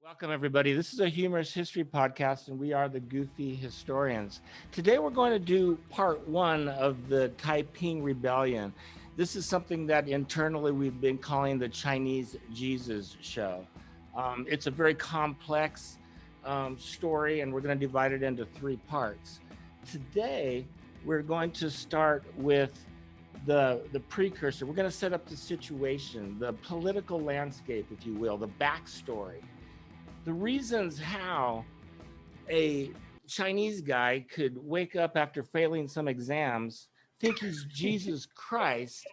Welcome, everybody. This is a humorous history podcast, and we are the Goofy Historians. Today, we're going to do part one of the Taiping Rebellion. This is something that internally we've been calling the Chinese Jesus Show. It's a very complex story, and we're going to divide it into three parts. Today, we're going to start with the precursor. We're going to set up the situation, the political landscape, if you will, the backstory. The reasons how a Chinese guy could wake up after failing some exams, think he's Jesus Christ,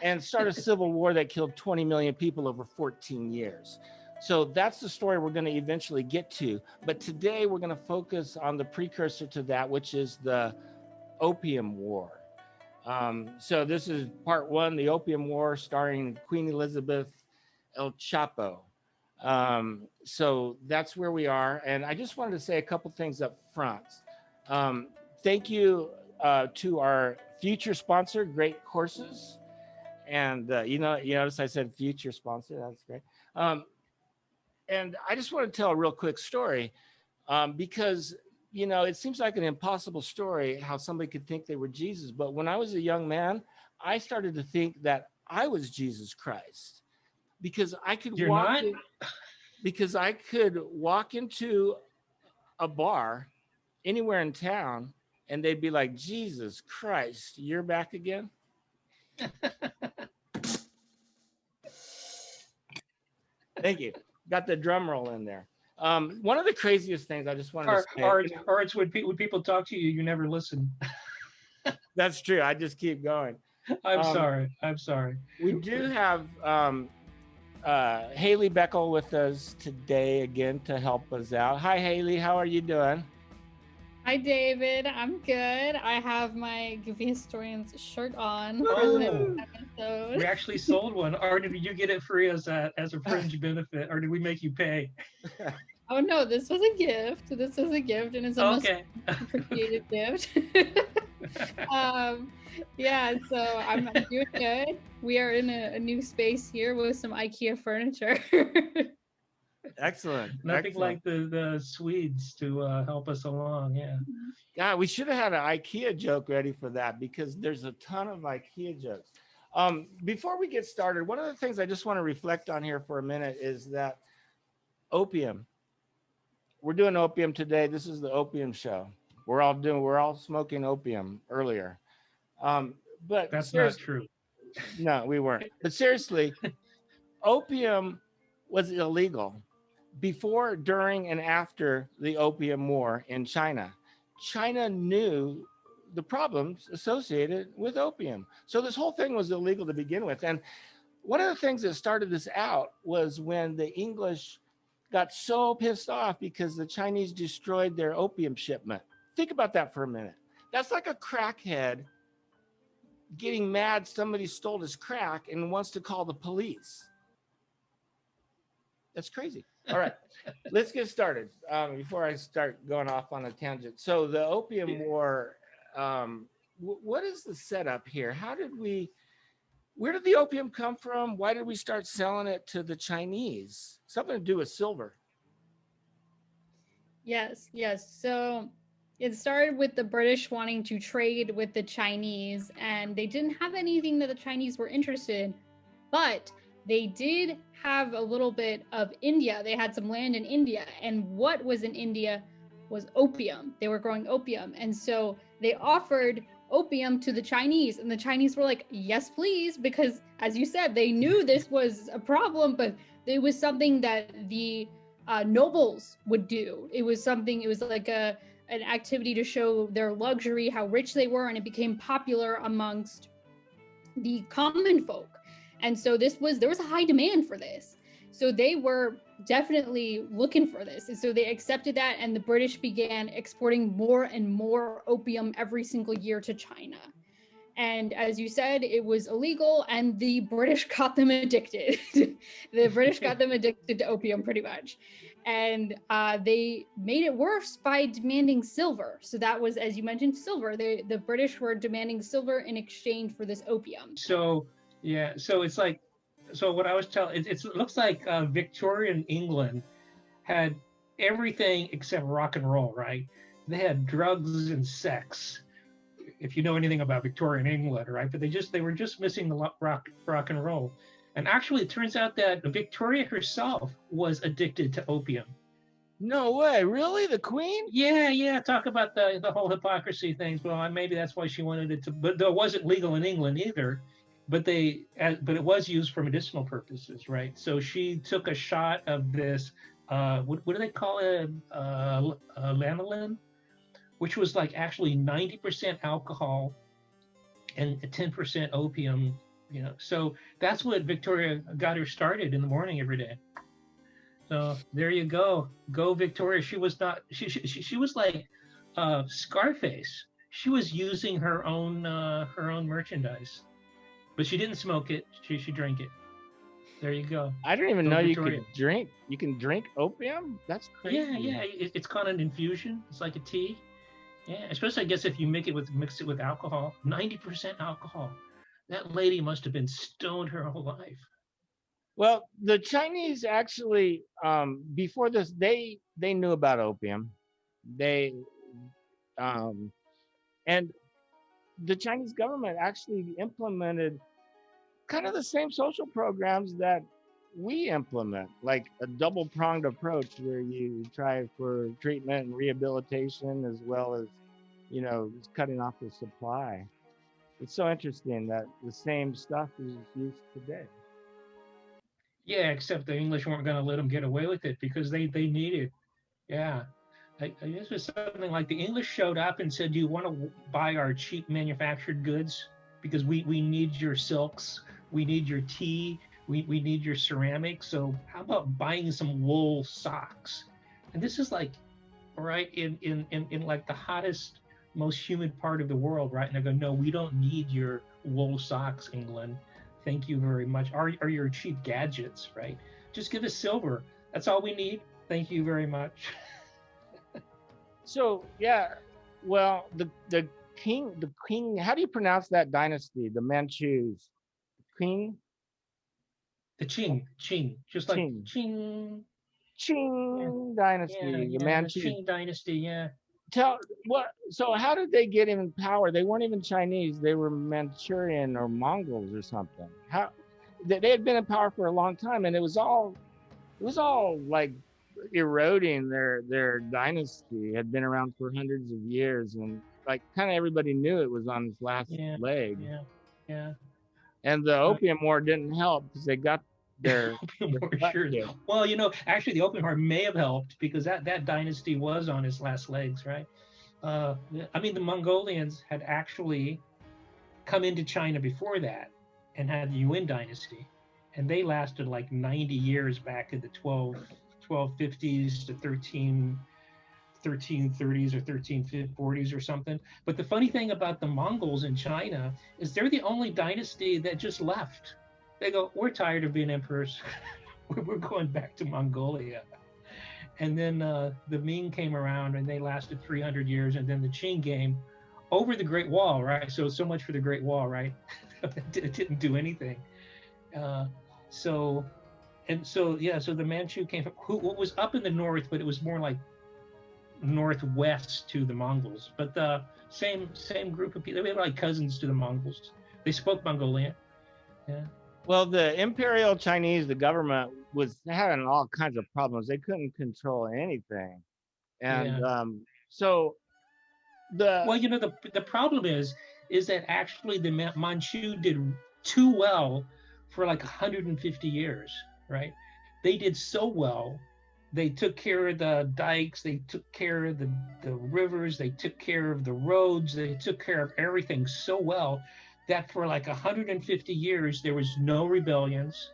and start a civil war that killed 20 million people over 14 years. So that's the story we're going to eventually get to. But today we're going to focus on the precursor to that, which is the Opium War. So this is part one, the Opium War, starring Queen Elizabeth El Chapo. So that's where we are. And I just wanted to say a couple things up front. Thank you to our future sponsor, Great Courses. And you notice I said future sponsor. That's great. And I just want to tell a real quick story because, it seems like an impossible story how somebody could think they were Jesus. But when I was a young man, I started to think that I was Jesus Christ. Because I could walk into a bar anywhere in town and they'd be like, Jesus Christ, you're back again? Thank you. Got the drum roll in there. One of the craziest things I just wanted to say. Or it's when people talk to you, you never listen. That's true. I just keep going. I'm sorry. We do have Haley Beckel with us today again to help us out. Hi, Haley. How are you doing? Hi, David. I'm good. I have my Goofy Historians shirt on for Oh, this episode. we actually sold one. Or did you get it free as a fringe benefit? Or did we make you pay? Oh, no. This was a gift. And it's a most appreciated gift. Yeah, so I'm doing good. We are in a new space here with some IKEA furniture. Excellent. Nothing like the Swedes to help us along. Yeah. Yeah, we should have had an IKEA joke ready for that because there's a ton of IKEA jokes. Before we get started, one of the things I just want to reflect on here for a minute is that opium. We're doing opium today. This is the opium show. We're all smoking opium earlier. But that's not true. No, we weren't. But seriously, opium was illegal before, during, and after the Opium War in China. China knew the problems associated with opium. So this whole thing was illegal to begin with. And one of the things that started this out was when the English got so pissed off because the Chinese destroyed their opium shipment. Think about that for a minute. That's like a crackhead getting mad somebody stole his crack and wants to call the police. That's crazy. All right, let's get started before I start going off on a tangent. So the Opium War, what is the setup here? Where did the opium come from? Why did we start selling it to the Chinese? Something to do with silver. Yes. So it started with the British wanting to trade with the Chinese, and they didn't have anything that the Chinese were interested in, but they did have a little bit of India. They had some land in India, and what was in India was opium. They were growing opium, and so they offered opium to the Chinese, and the Chinese were like, yes, please, because as you said, they knew this was a problem, but it was something that the nobles would do. It was like an activity to show their luxury, how rich they were, and it became popular amongst the common folk. And so there was a high demand for this. So they were definitely looking for this. And so they accepted that, and the British began exporting more and more opium every single year to China. And as you said, it was illegal, and the British got them addicted. The British got them addicted to opium pretty much. And they made it worse by demanding silver. So that was, as you mentioned, silver. The British were demanding silver in exchange for this opium. So, yeah. So it's like, so what I was telling, it looks like Victorian England had everything except rock and roll, right? They had drugs and sex, if you know anything about Victorian England, right? But they were just missing the rock and roll. And actually, it turns out that Victoria herself was addicted to opium. No way, really? The Queen? Yeah. Talk about the whole hypocrisy things. Well, maybe that's why she wanted it to, but it wasn't legal in England either. But it was used for medicinal purposes, right? So she took a shot of this. What do they call it? Lanolin, which was like actually 90% alcohol and 10% opium. So that's what Victoria got her started in the morning every day. So there you go. Go Victoria. She was not, she was like Scarface. She was using her own merchandise, but she didn't smoke it. She drank it. There you go. I didn't even know Victoria. you can drink opium. That's crazy. Yeah. It's called an infusion. It's like a tea. Yeah, especially I guess if you mix it with alcohol, 90% alcohol. That lady must have been stoned her whole life. Well, the Chinese actually, before this, they knew about opium. And the Chinese government actually implemented kind of the same social programs that we implement, like a double-pronged approach where you try for treatment and rehabilitation as well as, just cutting off the supply. It's so interesting that the same stuff is used today. Yeah, except the English weren't going to let them get away with it because they needed. Yeah. I guess it was something like the English showed up and said, do you want to buy our cheap manufactured goods? Because we need your silks, we need your tea, we need your ceramics. So how about buying some wool socks? And this is like, right, in like the hottest, most humid part of the world, right? And I go, no, we don't need your wool socks, England. Thank you very much. Are your cheap gadgets, right? Just give us silver. That's all we need. Thank you very much. So yeah, well, the Qing. How do you pronounce that dynasty? The Manchus, Qing. The Qing, just like Qing. Qing dynasty, the Manchu. The Qing dynasty, yeah. So how did they get in power? They weren't even Chinese. They were Manchurian or Mongols or something. How they had been in power for a long time, and it was all like eroding. Their dynasty had been around for hundreds of years, and like kind of everybody knew it was on its last leg. Yeah. And the Opium War didn't help because they got their sure. Well, actually the Opium War may have helped because that dynasty was on its last legs, right? I mean, the Mongolians had actually come into China before that and had the Yuan dynasty, and they lasted like 90 years back in the 1250s to 1330s or 1340s or something. But the funny thing about the Mongols in China is they're the only dynasty that just left. They go, we're tired of being emperors. We're going back to Mongolia. And then the Ming came around and they lasted 300 years. And then the Qing came over the Great Wall, right? So much for the Great Wall, right? It didn't do anything. So the Manchu came from, what was up in the north, but it was more like northwest to the Mongols. But the same group of people, they were like cousins to the Mongols. They spoke Mongolian. Yeah. Well, the Imperial Chinese, the government was having all kinds of problems. They couldn't control anything. And the problem is that actually the Manchu did too well for like 150 years, right? They did so well. They took care of the dikes, they took care of the rivers, they took care of the roads, they took care of everything so well that for like 150 years, there was no rebellions,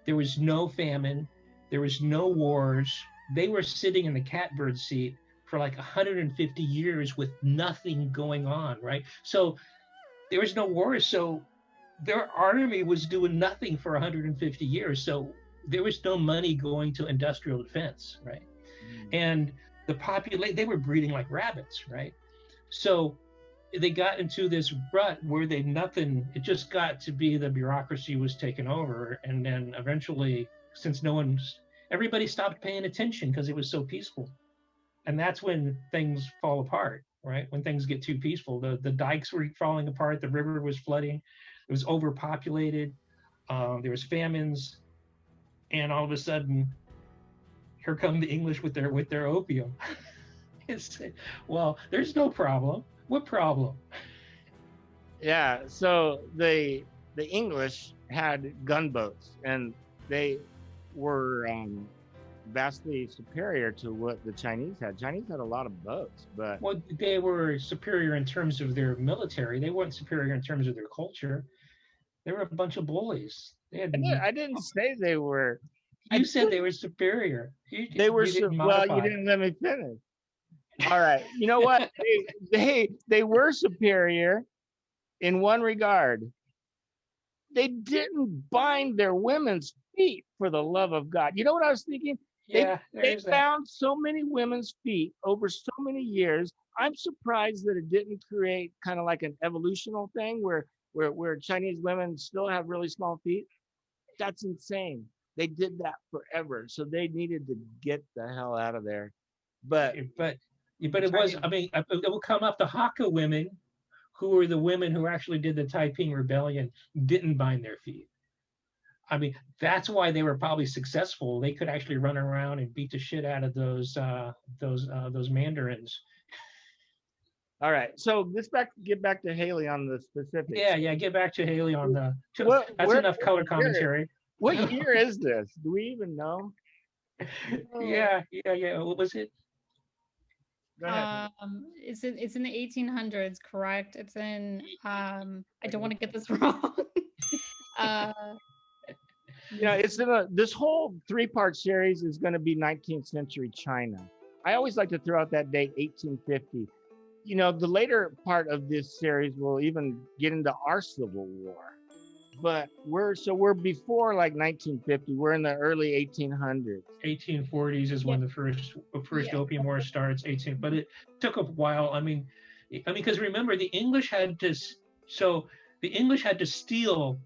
there was no famine, there was no wars. They were sitting in the catbird seat for like 150 years with nothing going on, right? So there was no wars. So their army was doing nothing for 150 years. So there was no money going to industrial defense, right? And the population, they were breeding like rabbits, right? So they got into this rut where it just got to be the bureaucracy was taken over. And then eventually, since no one's everybody stopped paying attention because it was so peaceful. And that's when things fall apart, right? When things get too peaceful, the dikes were falling apart, the river was flooding, it was overpopulated, there was famines, and all of a sudden, here come the English with their opium. It's, well, there's no problem. What problem? Yeah, so the English had gunboats, and they were vastly superior to what the Chinese had. Chinese had a lot of boats, but well, they were superior in terms of their military. They weren't superior in terms of their culture. They were a bunch of bullies. They had. I didn't say they were. You said they were superior. They were well. You modify. didn't let me finish. All right. You know what? They were superior in one regard. They didn't bind their women's feet, for the love of God. You know what I was thinking? Yeah, they found so many women's feet over so many years. I'm surprised that it didn't create kind of like an evolutional thing where Chinese women still have really small feet. That's insane. They did that forever, so they needed to get the hell out of there. But it was. I mean, it will come up. The Hakka women, who were the women who actually did the Taiping rebellion, didn't bind their feet. I mean, that's why they were probably successful. They could actually run around and beat the shit out of those mandarins. All right, so get back to Haley on the specifics. Yeah, get back to Haley on the. That's enough color commentary. What year is this? Do we even know? Yeah. What was it? It's in the 1800s, correct? It's in I don't want to get this wrong. Yeah, it's in this whole 3-part series is going to be 19th century China. I always like to throw out that date, 1850. You know, the later part of this series will even get into our Civil War. But we're before like 1950. We're in the early 1800s. 1840s is when the first Opium War starts. But it took a while. I mean, because remember, the English had to steal.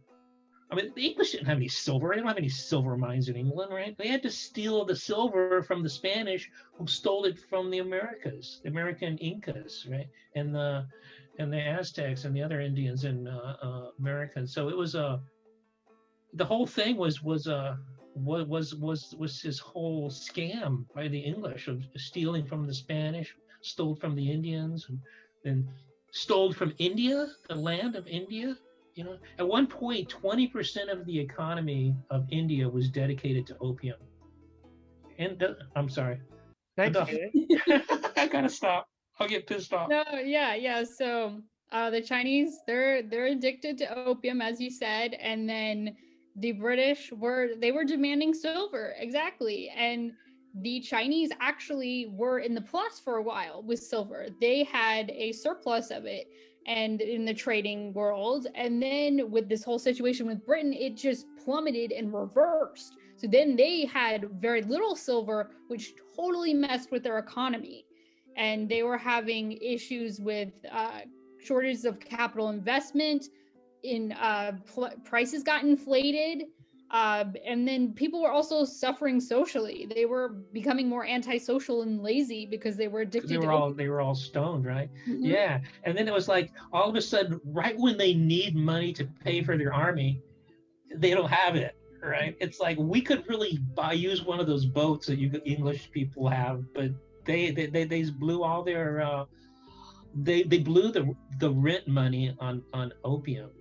I mean, the English didn't have any silver. They don't have any silver mines in England, right? They had to steal the silver from the Spanish, who stole it from the Americas, the American Incas, right, and the Aztecs and the other Indians in America. So it was the whole thing was this whole scam by the English of stealing from the Spanish, stole from the Indians, and then stole from India, the land of India. You know, at one point, 20% of the economy of India was dedicated to opium. And I'm sorry. Thank you. I gotta stop. I'll get pissed off. No, yeah. So the Chinese, they're addicted to opium, as you said, and then the British were demanding silver, exactly, and the Chinese actually were in the plus for a while with silver. They had a surplus of it, and in the trading world, and then with this whole situation with Britain, it just plummeted and reversed. So then they had very little silver, which totally messed with their economy. And they were having issues with shortages of capital investment, in prices got inflated, and then people were also suffering socially. They were becoming more antisocial and lazy because they were addicted. They were all stoned, right? Mm-hmm. Yeah, and then it was like all of a sudden, right when they need money to pay for their army, they don't have it. Right? It's like we could really use one of those boats that you English people have, but they blew all their they blew the rent money on opium,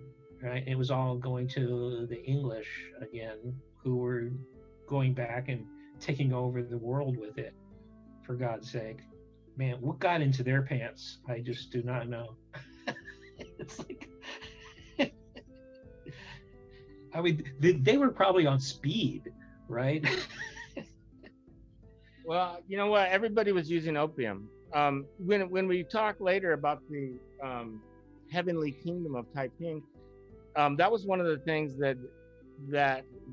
right? It was all going to the English again, who were going back and taking over the world with it. For God's sake, man, what got into their pants? I just do not know. It's like, I mean, they were probably on speed, right? Well, you know what? Everybody was using opium. When we talk later about the heavenly kingdom of Taiping, that was one of the things that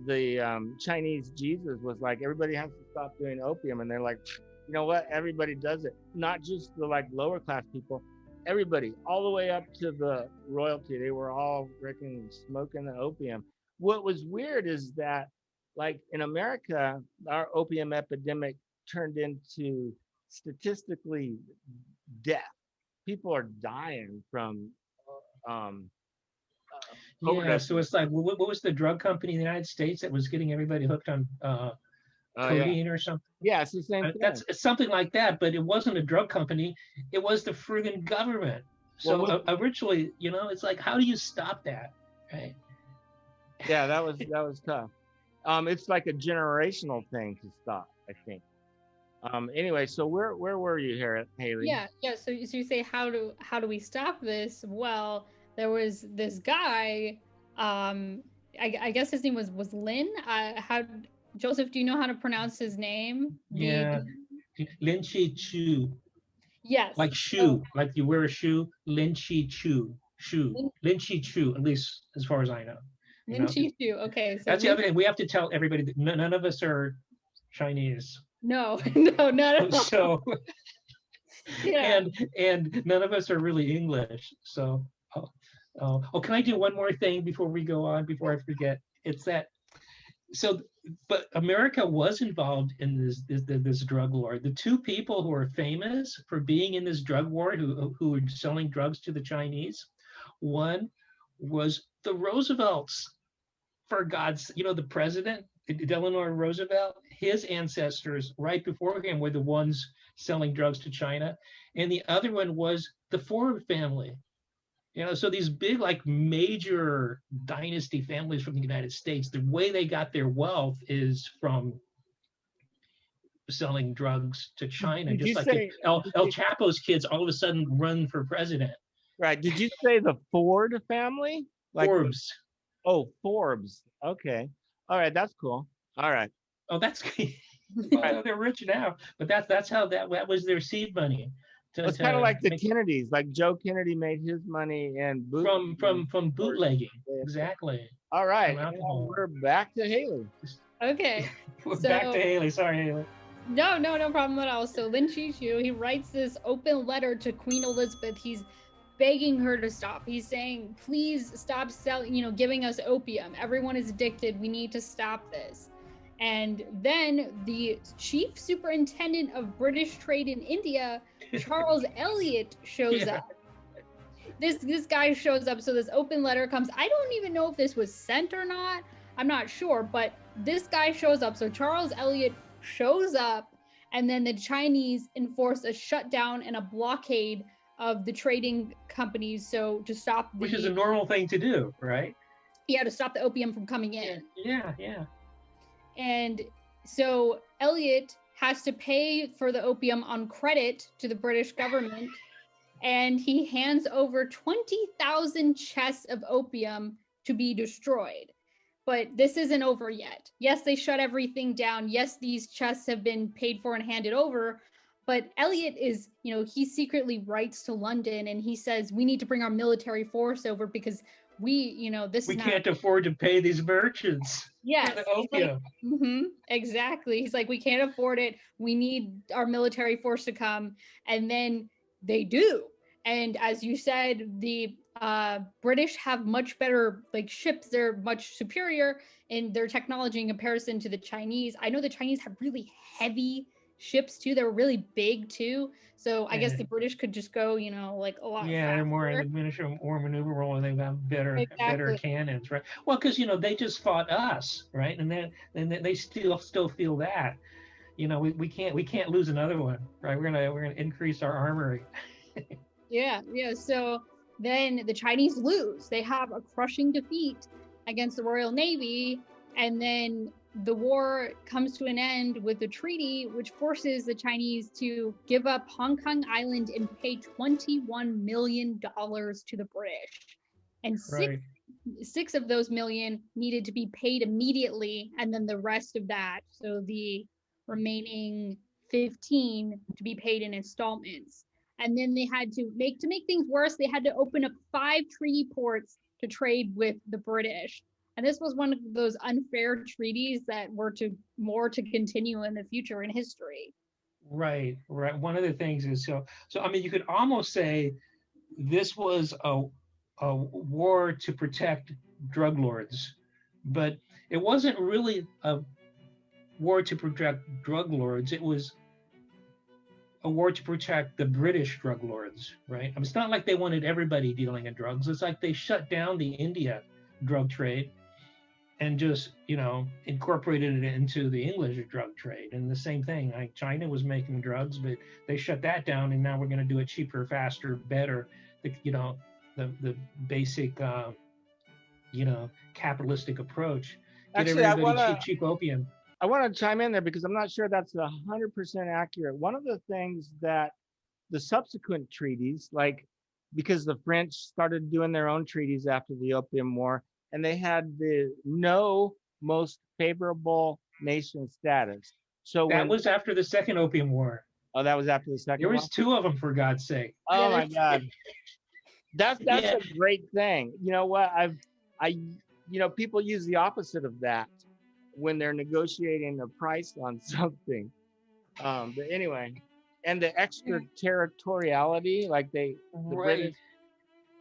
the Chinese Jesus was like, everybody has to stop doing opium. And they're like, you know what? Everybody does it. Not just the like lower class people, everybody, all the way up to the royalty. They were all freaking smoking the opium. What was weird is that like in America, our opium epidemic turned into statistically death. People are dying from um, Yeah, overdose. so it's like, what was the drug company in the United States that was getting everybody hooked on Yeah, codeine or something? yeah, it's the same thing. That's something like that, but it wasn't a drug company. It was the friggin' government. Well, So originally, it's like, how do you stop that? Right? yeah, that was tough. It's like a generational thing to stop, I think. Anyway, so where were you here, Haley? Yeah. So you say how do we stop this? Well, there was this guy. I guess his name was Lin. How Joseph? Do you know how to pronounce his name? Yeah, Lin Chi Chu, Yes. like So shoe, like you wear a shoe. Lin Chi Chu, shoe. Lin, Lin Chi Chu, at least as far as I know. You Lin know, Chi. Okay, so that's the Lin. other thing. We have to tell everybody that none of us are Chinese. No, no, not at all. So Yeah. and none of us are really English. So can I do one more thing before we go on? Before I forget, it's that. So, but America was involved in this drug war. The two people who are famous for being in this drug war, who were selling drugs to the Chinese, one was the Roosevelts. For God's, the president, Delano Roosevelt, his ancestors right before him were the ones selling drugs to China, and the other one was the Ford family. So these big, like, major dynasty families from the United States, the way they got their wealth is from selling drugs to China. Did you Just like if say El Chapo's kids all of a sudden run for president. right? Did you say the Ford family? Like Forbes. oh, Forbes. Okay. All right, that's cool. All right. Oh, that's well, they're rich now, but that's how that was their seed money. It's kind of like the Kennedys. Like Joe Kennedy made his money and from bootlegging. Exactly. All right. We're back to Haley. Okay. We're back to Haley. Sorry, Haley. No problem at all. So Lin Chi-chu, he writes this open letter to Queen Elizabeth. He's begging her to stop. He's saying, please stop selling, giving us opium. Everyone is addicted. We need to stop this. And then the chief superintendent of British trade in India, Charles Elliot, shows up. This guy shows up. So this open letter comes. I don't even know if this was sent or not. I'm not sure, but this guy shows up. So Charles Elliot shows up, and then the Chinese enforce a shutdown and a blockade of the trading companies. So to stop which is a normal thing to do, right? Yeah, to stop the opium from coming in. Yeah. And so Elliot has to pay for the opium on credit to the British government, and he hands over 20,000 chests of opium to be destroyed. But this isn't over yet. Yes, they shut everything down. Yes, these chests have been paid for and handed over. But Elliot is, he secretly writes to London and he says, we need to bring our military force over because we can't afford to pay these merchants. Yes. Exactly. He's like, we can't afford it. We need our military force to come. And then they do. And as you said, the British have much better ships. They're much superior in their technology in comparison to the Chinese. I know the Chinese have really heavy ships too. They're really big too. So I guess the British could just go, a lot faster. They're more maneuverable, and they've got better cannons, right? Well, because they just fought us, right? And then they still feel that, we can't lose another one, right? We're gonna increase our armory. Yeah. So then the Chinese lose. They have a crushing defeat against the Royal Navy, and then the war comes to an end with a treaty which forces the Chinese to give up Hong Kong Island and pay $21 million to the British. And six of those million needed to be paid immediately, and then the rest of that, so the remaining 15, to be paid in installments. And then they had to make things worse, they had to open up 5 treaty ports to trade with the British. And this was one of those unfair treaties that were to continue in the future in history. Right. One of the things is so I mean, you could almost say this was a war to protect drug lords, but it wasn't really a war to protect drug lords. It was a war to protect the British drug lords, right? I mean, it's not like they wanted everybody dealing in drugs. It's like they shut down the India drug trade and just, incorporated it into the English drug trade. And the same thing, like China was making drugs, but they shut that down, and now we're going to do it cheaper, faster, better. The basic, capitalistic approach. Get Actually, everybody cheap opium. I want to chime in there because I'm not sure that's 100% accurate. One of the things that the subsequent treaties, because the French started doing their own treaties after the Opium War, and they had the no most favorable nation status. So that was after the Second Opium War. Oh, that was after the second. There was two of them, for God's sake. Oh my God, that's a great thing. You know what? People use the opposite of that when they're negotiating a price on something. But anyway, and the extraterritoriality, the British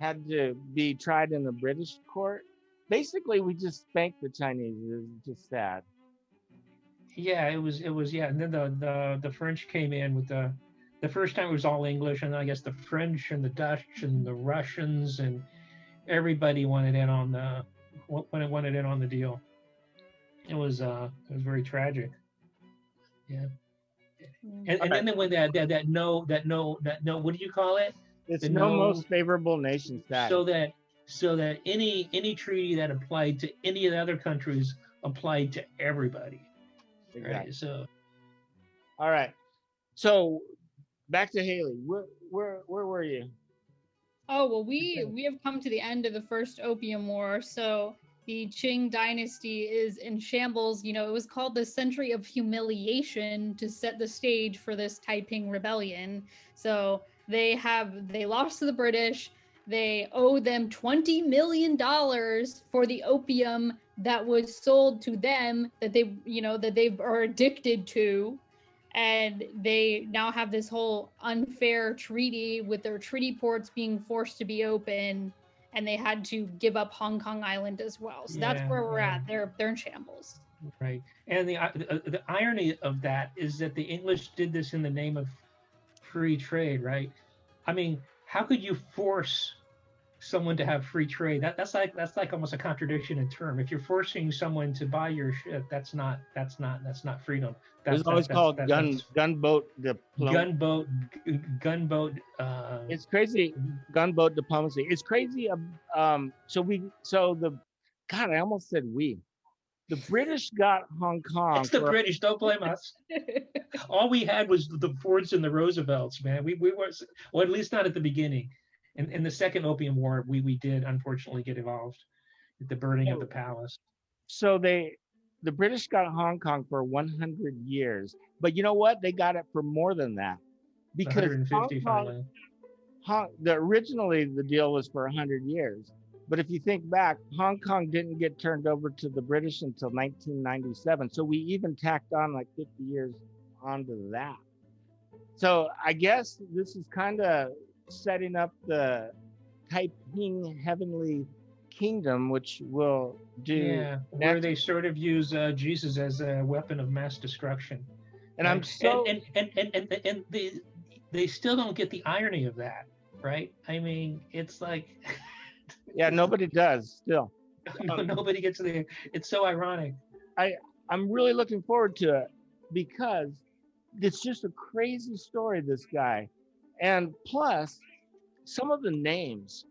had to be tried in the British court. Basically, we just spanked the Chinese. It was just sad. Yeah, it was. Yeah, and then the French came in with the first time it was all English, and I guess the French and the Dutch and the Russians and everybody wanted in on the deal. It was very tragic. Yeah. And then when that no, what do you call it? It's the no most favorable nation status. So that any treaty that applied to any of the other countries applied to everybody. Exactly. Right. So. All right. So back to Haley. Where were you? Oh well, we have come to the end of the First Opium War. So the Qing dynasty is in shambles. It was called the Century of Humiliation to set the stage for this Taiping rebellion. So they lost to the British. They owe them $20 million for the opium that was sold to them that they are addicted to. And they now have this whole unfair treaty with their treaty ports being forced to be open. And they had to give up Hong Kong Island as well. So that's where we're at. They're in shambles. Right. And the irony of that is that the English did this in the name of free trade, right? I mean, how could you force someone to have free trade? That's like almost a contradiction in term. If you're forcing someone to buy your shit, that's not freedom. It's always called gunboat diplomacy. Gunboat. It's crazy. Gunboat diplomacy. It's crazy. I almost said we. The British got Hong Kong. It's the British. Don't blame us. All we had was the Fords and the Roosevelts, man. We were, well, at least not at the beginning. In the Second Opium War, we did unfortunately get involved with the burning of the palace. So the British got Hong Kong for 100 years, but you know what? They got it for more than that, because 150 finally. Originally the deal was for 100 years, but if you think back, Hong Kong didn't get turned over to the British until 1997. So we even tacked on 50 years onto that. So I guess this is kind of setting up the Taiping Heavenly Kingdom, which will do where they sort of use Jesus as a weapon of mass destruction. And I'm so and they still don't get the irony of that, right? I mean, it's like nobody does still. Nobody gets it's so ironic. I'm really looking forward to it because it's just a crazy story, this guy. And plus, some of the names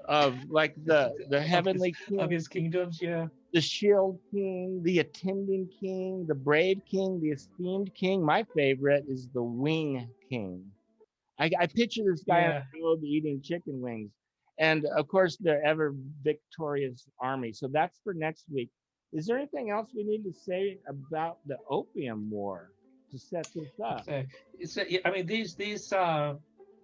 of the heavenly king of his kingdoms, the shield king, the attending king, the brave king, the esteemed king. My favorite is the wing king. I picture this guy on the road eating chicken wings, and of course the ever victorious army. So that's for next week. Is there anything else we need to say about the Opium War to set this up? I mean, these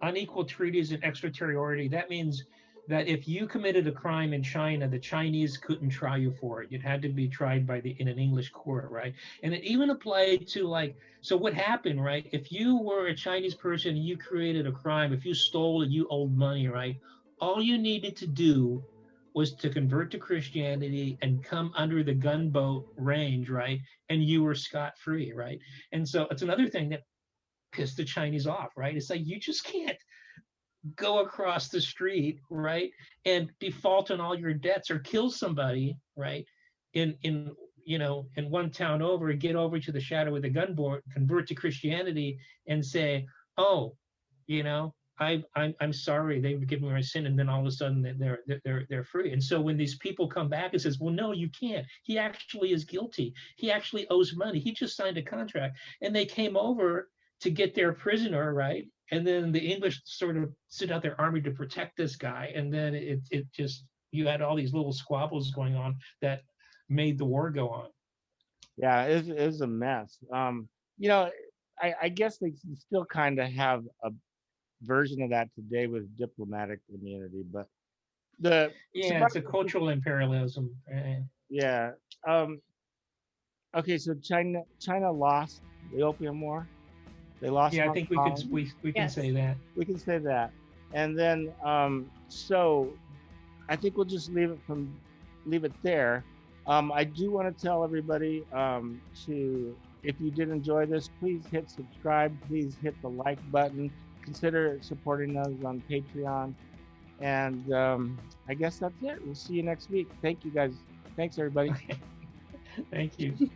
unequal treaties and extraterritoriality, that means that if you committed a crime in China, the Chinese couldn't try you for it. It had to be tried in an English court, right? And it even applied to so what happened, right? If you were a Chinese person and you created a crime, if you stole and you owed money, right? All you needed to do was to convert to Christianity and come under the gunboat range, right? And you were scot-free, right? And so it's another thing that pissed the Chinese off, right? It's like, you just can't go across the street, right, and default on all your debts or kill somebody, right, in in one town over, get over to the shadow with a gunboat, convert to Christianity, and say, oh, I'm sorry, they've given me my sin, and then all of a sudden they're free. And so when these people come back and says, well, no, you can't. He actually is guilty. He actually owes money. He just signed a contract, and they came over to get their prisoner, right? And then the English sort of sent out their army to protect this guy, and then it just, you had all these little squabbles going on that made the war go on. Yeah, it was a mess. You know, I guess they still kind of have a version of that today with diplomatic immunity, but it's a cultural imperialism. Yeah. Okay, so China lost the Opium War. They lost. Yeah, I think we can say that. We can say that, and then so I think we'll just leave it there. I do want to tell everybody to, if you did enjoy this, please hit subscribe. Please hit the like button. Consider supporting us on Patreon. And I guess that's it. We'll see you next week. Thank you guys. Thanks, everybody. Thank you.